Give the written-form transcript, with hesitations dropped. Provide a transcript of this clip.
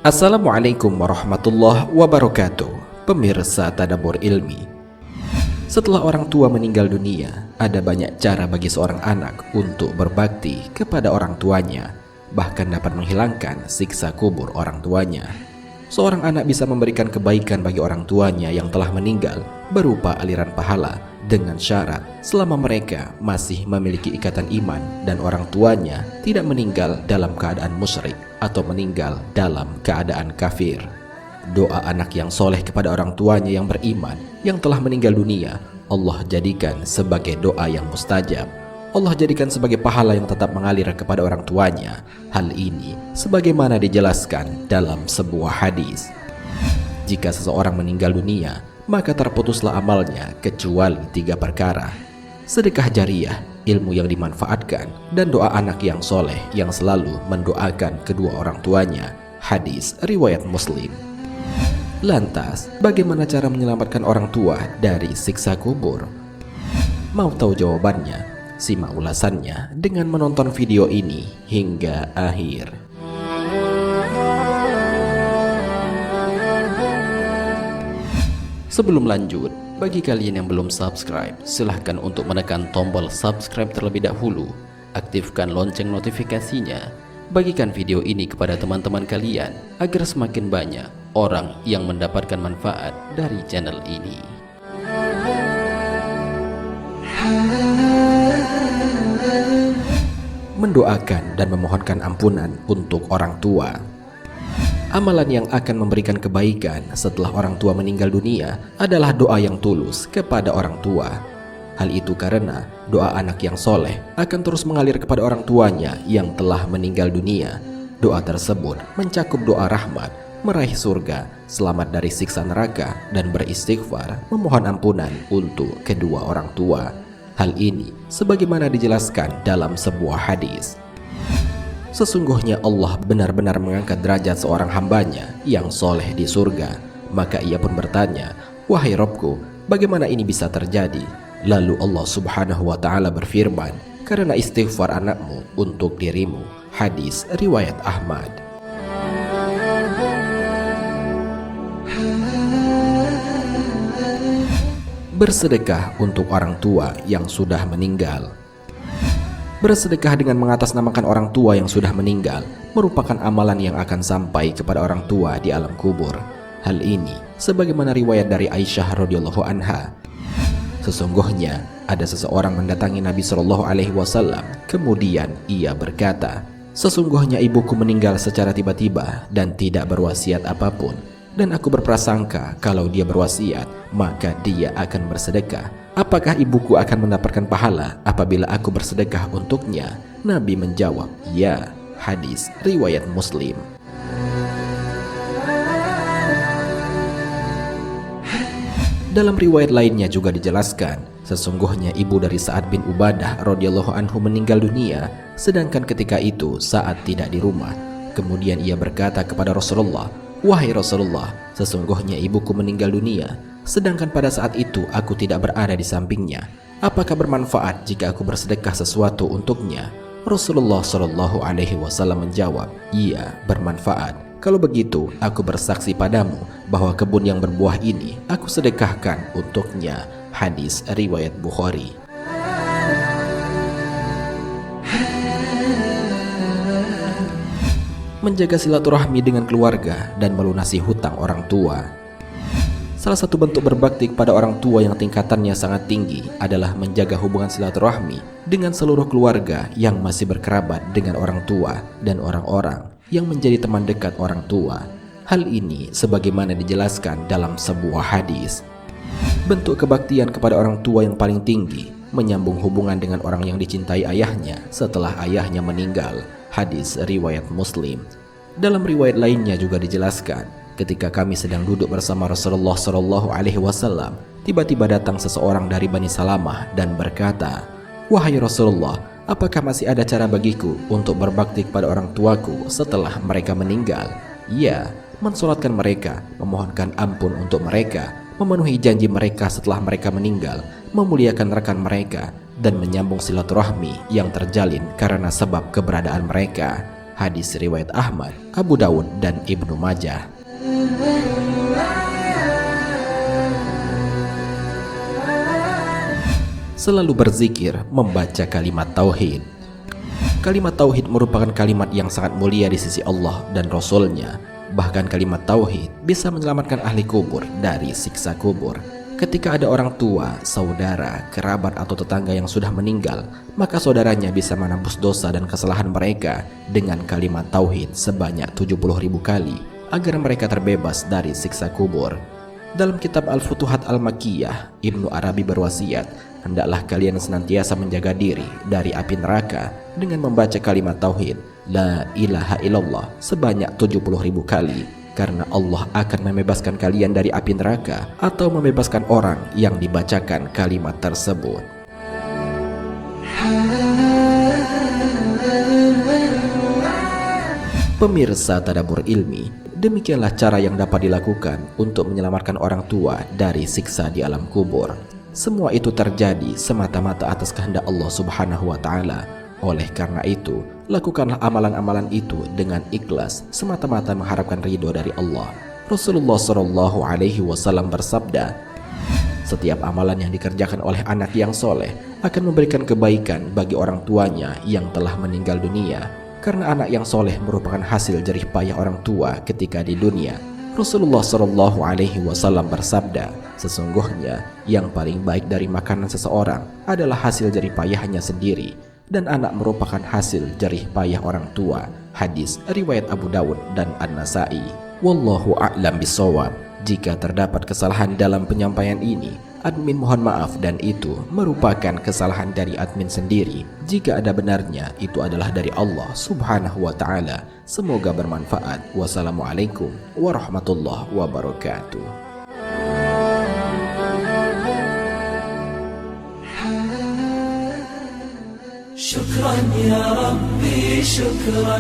Assalamualaikum warahmatullahi wabarakatuh. Pemirsa Tadabbur Ilmi, setelah orang tua meninggal dunia, ada banyak cara bagi seorang anak untuk berbakti kepada orang tuanya, bahkan dapat menghilangkan siksa kubur orang tuanya. Seorang anak bisa memberikan kebaikan bagi orang tuanya yang telah meninggal berupa aliran pahala, dengan syarat selama mereka masih memiliki ikatan iman dan orang tuanya tidak meninggal dalam keadaan musyrik atau meninggal dalam keadaan kafir. Doa anak yang soleh kepada orang tuanya yang beriman yang telah meninggal dunia, Allah jadikan sebagai doa yang mustajab. Allah jadikan sebagai pahala yang tetap mengalir kepada orang tuanya. Hal ini sebagaimana dijelaskan dalam sebuah hadis. Jika seseorang meninggal dunia, maka terputuslah amalnya kecuali 3 perkara: sedekah jariah, ilmu yang dimanfaatkan, dan doa anak yang soleh yang selalu mendoakan kedua orang tuanya. Hadis riwayat Muslim. Lantas, bagaimana cara menyelamatkan orang tua dari siksa kubur? Mau tahu jawabannya? Simak ulasannya dengan menonton video ini hingga akhir. Sebelum lanjut, bagi kalian yang belum subscribe, silahkan untuk menekan tombol subscribe terlebih dahulu. Aktifkan lonceng notifikasinya. Bagikan video ini kepada teman-teman kalian agar semakin banyak orang yang mendapatkan manfaat dari channel ini. Mendoakan dan memohonkan ampunan untuk orang tua. Amalan yang akan memberikan kebaikan setelah orang tua meninggal dunia adalah doa yang tulus kepada orang tua. Hal itu karena doa anak yang soleh akan terus mengalir kepada orang tuanya yang telah meninggal dunia. Doa tersebut mencakup doa rahmat, meraih surga, selamat dari siksa neraka, dan beristighfar memohon ampunan untuk kedua orang tua. Hal ini sebagaimana dijelaskan dalam sebuah hadis. Sesungguhnya Allah benar-benar mengangkat derajat seorang hambanya yang soleh di surga. Maka ia pun bertanya, "Wahai Rabbku, bagaimana ini bisa terjadi?" Lalu Allah subhanahu wa ta'ala berfirman, "Karena istighfar anakmu untuk dirimu." Hadis riwayat Ahmad. Bersedekah untuk orang tua yang sudah meninggal. Bersedekah dengan mengatasnamakan orang tua yang sudah meninggal merupakan amalan yang akan sampai kepada orang tua di alam kubur. Hal ini sebagaimana riwayat dari Aisyah radhiyallahu anha. Sesungguhnya ada seseorang mendatangi Nabi Shallallahu alaihi wasallam, kemudian ia berkata, "Sesungguhnya ibuku meninggal secara tiba-tiba dan tidak berwasiat apapun, dan aku berprasangka kalau dia berwasiat maka dia akan bersedekah. Apakah ibuku akan mendapatkan pahala apabila aku bersedekah untuknya?" Nabi menjawab, "Ya." Hadis riwayat Muslim. Dalam riwayat lainnya juga dijelaskan, sesungguhnya ibu dari Sa'ad bin Ubadah radhiyallahu anhu meninggal dunia, sedangkan ketika itu Sa'ad tidak di rumah. Kemudian ia berkata kepada Rasulullah, "Wahai Rasulullah, sesungguhnya ibuku meninggal dunia, sedangkan pada saat itu aku tidak berada di sampingnya. Apakah bermanfaat jika aku bersedekah sesuatu untuknya?" Rasulullah Shallallahu alaihi wasallam menjawab, "Iya, bermanfaat. Kalau begitu, aku bersaksi padamu bahwa kebun yang berbuah ini aku sedekahkan untuknya." Hadis riwayat Bukhari. Menjaga silaturahmi dengan keluarga dan melunasi hutang orang tua. Salah satu bentuk berbakti kepada orang tua yang tingkatannya sangat tinggi adalah menjaga hubungan silaturahmi dengan seluruh keluarga yang masih berkerabat dengan orang tua dan orang-orang yang menjadi teman dekat orang tua. Hal ini sebagaimana dijelaskan dalam sebuah hadis. Bentuk kebaktian kepada orang tua yang paling tinggi menyambung hubungan dengan orang yang dicintai ayahnya setelah ayahnya meninggal. Hadis riwayat Muslim. Dalam riwayat lainnya juga dijelaskan, ketika kami sedang duduk bersama Rasulullah Shallallahu alaihi wasallam, tiba-tiba datang seseorang dari Bani Salamah dan berkata, "Wahai Rasulullah, apakah masih ada cara bagiku untuk berbakti kepada orang tuaku setelah mereka meninggal?" "Ya, mensolatkan mereka, memohonkan ampun untuk mereka, memenuhi janji mereka setelah mereka meninggal, memuliakan rekan mereka, dan menyambung silaturahmi yang terjalin karena sebab keberadaan mereka. Hadis riwayat Ahmad, Abu Dawud, dan Ibnu Majah. Selalu berzikir membaca kalimat tauhid. Kalimat tauhid merupakan kalimat yang sangat mulia di sisi Allah dan Rasul-Nya. Bahkan kalimat tauhid bisa menyelamatkan ahli kubur dari siksa kubur. Ketika ada orang tua, saudara, kerabat, atau tetangga yang sudah meninggal, maka saudaranya bisa menembus dosa dan kesalahan mereka dengan kalimat tauhid sebanyak 70.000 kali agar mereka terbebas dari siksa kubur. Dalam kitab Al-Futuhat Al-Makkiyah, Ibnu Arabi berwasiat, hendaklah kalian senantiasa menjaga diri dari api neraka dengan membaca kalimat tauhid La ilaha illallah sebanyak 70.000 kali, karena Allah akan membebaskan kalian dari api neraka atau membebaskan orang yang dibacakan kalimat tersebut. Pemirsa Tadabbur Ilmi, demikianlah cara yang dapat dilakukan untuk menyelamatkan orang tua dari siksa di alam kubur. Semua itu terjadi semata-mata atas kehendak Allah Subhanahu wa Ta'ala. Oleh karena itu, lakukanlah amalan-amalan itu dengan ikhlas, semata-mata mengharapkan ridho dari Allah. Rasulullah Shallallahu Alaihi Wasallam bersabda, setiap amalan yang dikerjakan oleh anak yang soleh akan memberikan kebaikan bagi orang tuanya yang telah meninggal dunia, karena anak yang soleh merupakan hasil jerih payah orang tua ketika di dunia. Rasulullah Shallallahu Alaihi Wasallam bersabda, sesungguhnya yang paling baik dari makanan seseorang adalah hasil jerih payahnya sendiri, dan anak merupakan hasil jerih payah orang tua. Hadis riwayat Abu Dawud dan An-Nasai. Wallahu a'lam bishawab. Jika terdapat kesalahan dalam penyampaian ini, admin mohon maaf, dan itu merupakan kesalahan dari admin sendiri. Jika ada benarnya, itu adalah dari Allah Subhanahu wa Ta'ala. Semoga bermanfaat. Wassalamualaikum warahmatullahi wabarakatuh. شكرا يا ربي شكرا